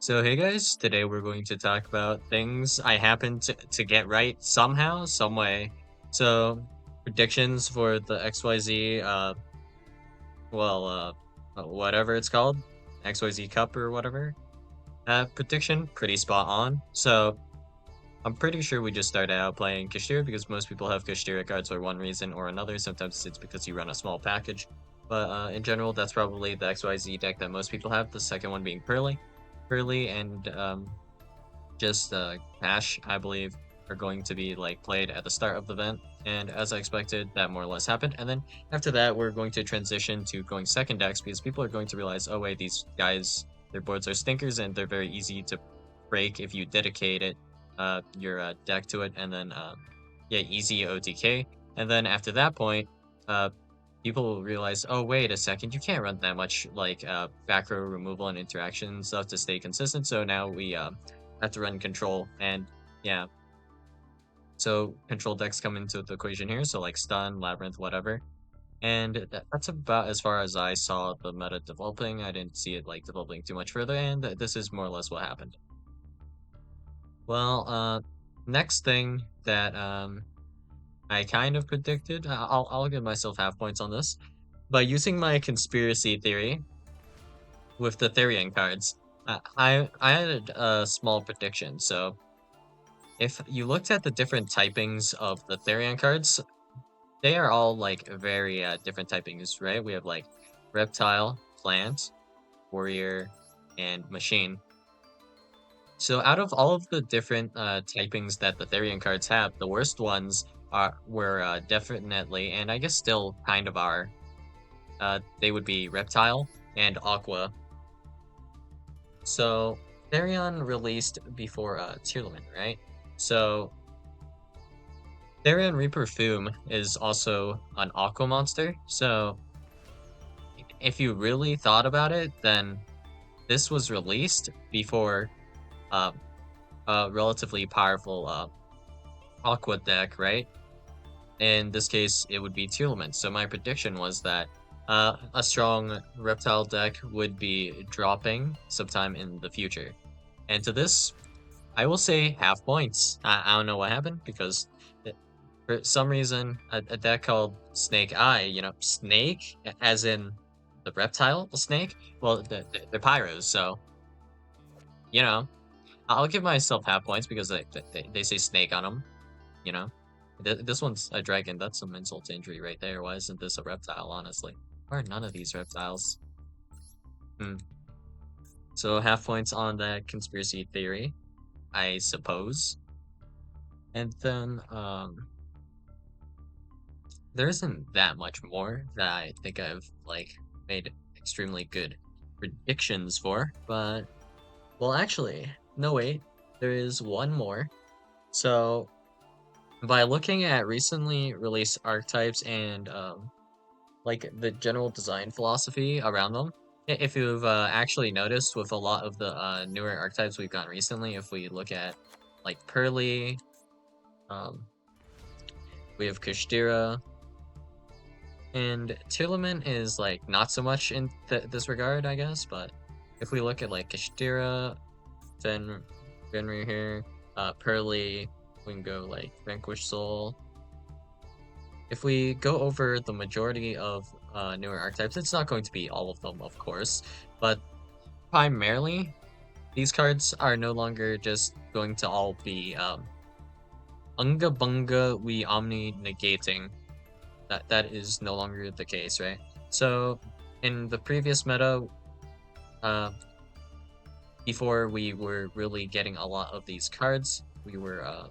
So hey guys, today we're going to talk about things I happen to get right somehow, some way. So predictions for the XYZ well whatever it's called, XYZ Cup or whatever. Prediction pretty spot on. So I'm pretty sure we just started out playing Kashtira because most people have Kashtira cards for one reason or another. Sometimes it's because you run a small package. But in general, that's probably the XYZ deck that most people have. The second one being Pearly. Pearly and just Ash, I believe, are going to be like played at the start of the event. And as I expected, that more or less happened. And then after that, we're going to transition to going second decks because people are going to realize, oh wait, these guys, their boards are stinkers and they're very easy to break if you dedicate your deck to it. And then yeah, easy OTK. And then after that point, uh, people will realize, oh wait a second, you can't run that much like back row removal and interaction stuff to stay consistent. So now we have to run control, and yeah, so control decks come into the equation here, so like stun, labyrinth, whatever. And that's about as far as I saw the meta developing. I didn't see it like developing too much further, and this is more or less what happened. Well, next thing that I kind of predicted, I'll give myself half points on this. By using my conspiracy theory with the Therian cards, I had a small prediction. So if you looked at the different typings of the Therian cards, they are all like very different typings, right? We have like reptile, plant, warrior, and machine. So out of all of the different typings that the Therian cards have, the worst ones were definitely, and I guess still kind of are, they would be reptile and aqua. So Therion released before Tearlament, right? So Therion Reperfume is also an aqua monster, so if you really thought about it, then this was released before uh, a relatively powerful aqua deck, right? In this case, it would be Tearlament. So my prediction was that a strong reptile deck would be dropping sometime in the future. And to this, I will say half points. I don't know what happened because for some reason, a deck called Snake Eye, snake, as in the reptile snake, well, they're pyros, so, you know, I'll give myself half points because they say snake on them, you know. This one's a dragon, that's some insult to injury right there. Why isn't this a reptile, honestly? Why are none of these reptiles? Hmm. So half points on that conspiracy theory, I suppose. And then, there isn't that much more that I think I've like made extremely good predictions for, but well, actually, no wait, there is one more. So by looking at recently released archetypes and like the general design philosophy around them, if you've actually noticed with a lot of the newer archetypes we've gotten recently, if we look at like Pearly, um, we have Kushtira, and Tillman is like not so much in this regard, I guess. But if we look at like Kashtira, Fenrir here, Pearly, we can go like Vanquish Soul. If we go over the majority of newer archetypes, it's not going to be all of them, of course, but primarily these cards are no longer just going to all be Unga Bunga we Omni negating. That is no longer the case, right? So in the previous meta, uh, before we were really getting a lot of these cards, we were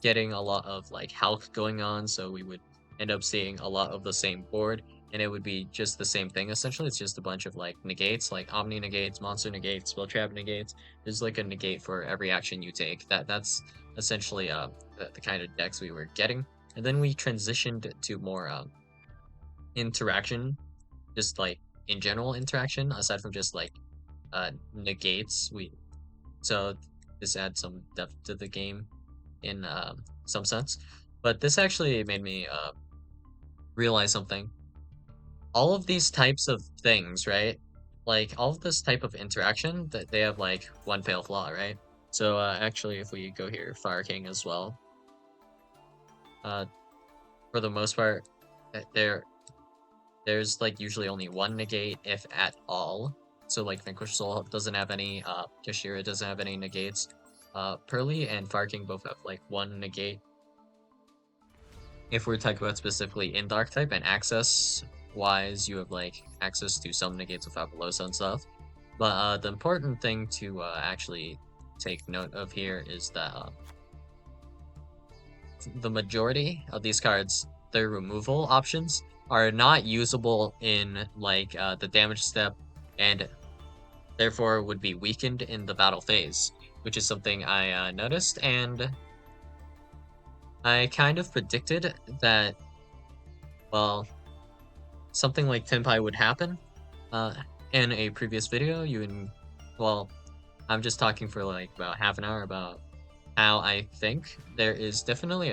getting a lot of like Hulk going on, so we would end up seeing a lot of the same board, and it would be just the same thing. Essentially, it's just a bunch of like negates, like Omni negates, Monster negates, Spell Trap negates. There's like a negate for every action you take. That's essentially the kind of decks we were getting. And then we transitioned to more interaction, just like in general interaction, aside from just like negates. So this adds some depth to the game in some sense. But this actually made me realize something. All of these types of things, right? like all of this type of interaction that they have like one fatal flaw, right? So actually, if we go here, Fire King as well, uh, for the most part, there's like usually only one negate if at all. So like Vanquish Soul doesn't have any, Kashira doesn't have any negates. Pearly and Fire King both have like one negate. If we're talking about specifically in Dark type and access wise, you have like access to some negates of Fabulosa and stuff. But the important thing to actually take note of here is that the majority of these cards, their removal options are not usable in like the damage step, and therefore would be weakened in the battle phase, which is something I noticed, and I kind of predicted that, well, something like Tenpai would happen. Uh, in a previous video, well, I'm just talking for like about half an hour about how I think there is definitely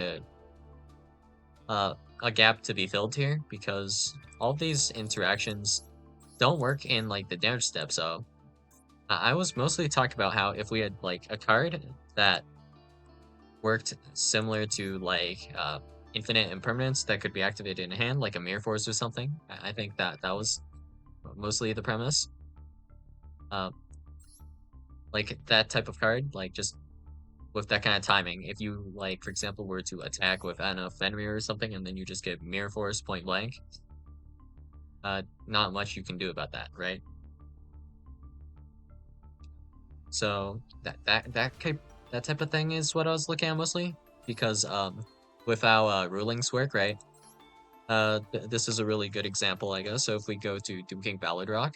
a gap to be filled here, because all these interactions don't work in like the damage step. So I was mostly talking about how if we had like a card that worked similar to like infinite impermanence that could be activated in hand, like a Mirror Force or something. I think that was mostly the premise. Uh, like that type of card, like just with that kind of timing. If you like, for example, were to attack with I don't know Fenrir or something, and then you just get Mirror Force point blank, not much you can do about that, right? So that type of thing is what I was looking at mostly, because with how rulings work, right? This is a really good example, I guess. So if we go to Doom King Ballad Rock,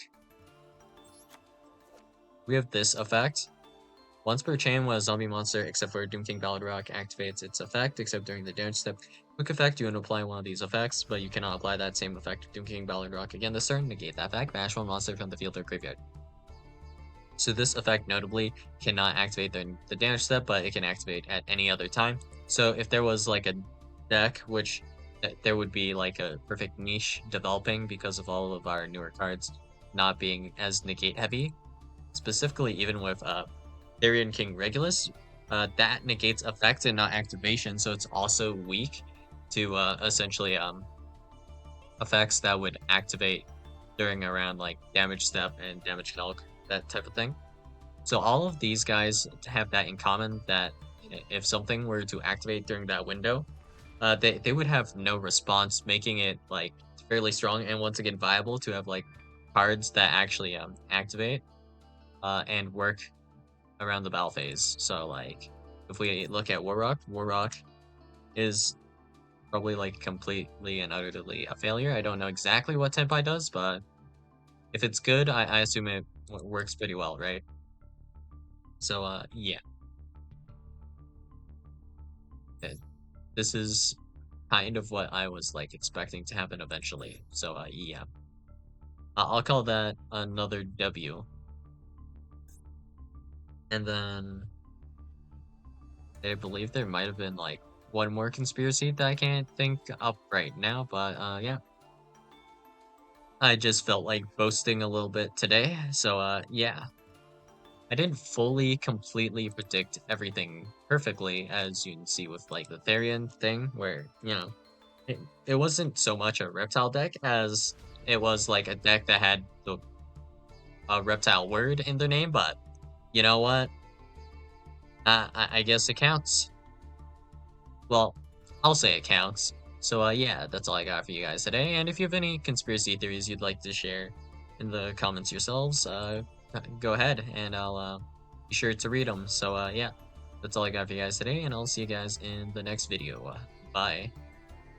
we have this effect. Once per chain, when a zombie monster, except for Doom King Ballad Rock, activates its effect, except during the damage step. Quick effect, you can apply one of these effects, but you cannot apply that same effect to Doom King Ballad Rock again this turn. Negate that effect, banish one monster from the field or graveyard. So this effect notably cannot activate during the damage step, but it can activate at any other time. So if there was like a deck, which there would be like a perfect niche developing because of all of our newer cards not being as negate heavy, specifically even with Therian King Regulus, that negates effect and not activation, so it's also weak to essentially effects that would activate during around like damage step and damage calc, that type of thing. So all of these guys have that in common, that if something were to activate during that window, they would have no response, making it like fairly strong and once again viable to have like cards that actually activate and work around the battle phase. So like if we look at Warrock is probably like completely and utterly a failure. I don't know exactly what Tenpai does, but if it's good, I assume it works pretty well, right? So yeah, this is kind of what I was like expecting to happen eventually. So yeah, I'll call that another W. And then I believe there might have been like one more conspiracy that I can't think up right now, but yeah. I just felt like boasting a little bit today, so yeah. I didn't fully completely predict everything perfectly, as you can see with like the Therian thing, where, you know, it wasn't so much a reptile deck as it was like a deck that had the reptile word in their name, but you know what? I guess it counts. Well, I'll say it counts. So yeah, that's all I got for you guys today. And if you have any conspiracy theories you'd like to share in the comments yourselves, go ahead and I'll be sure to read them. So yeah, that's all I got for you guys today, and I'll see you guys in the next video. Bye.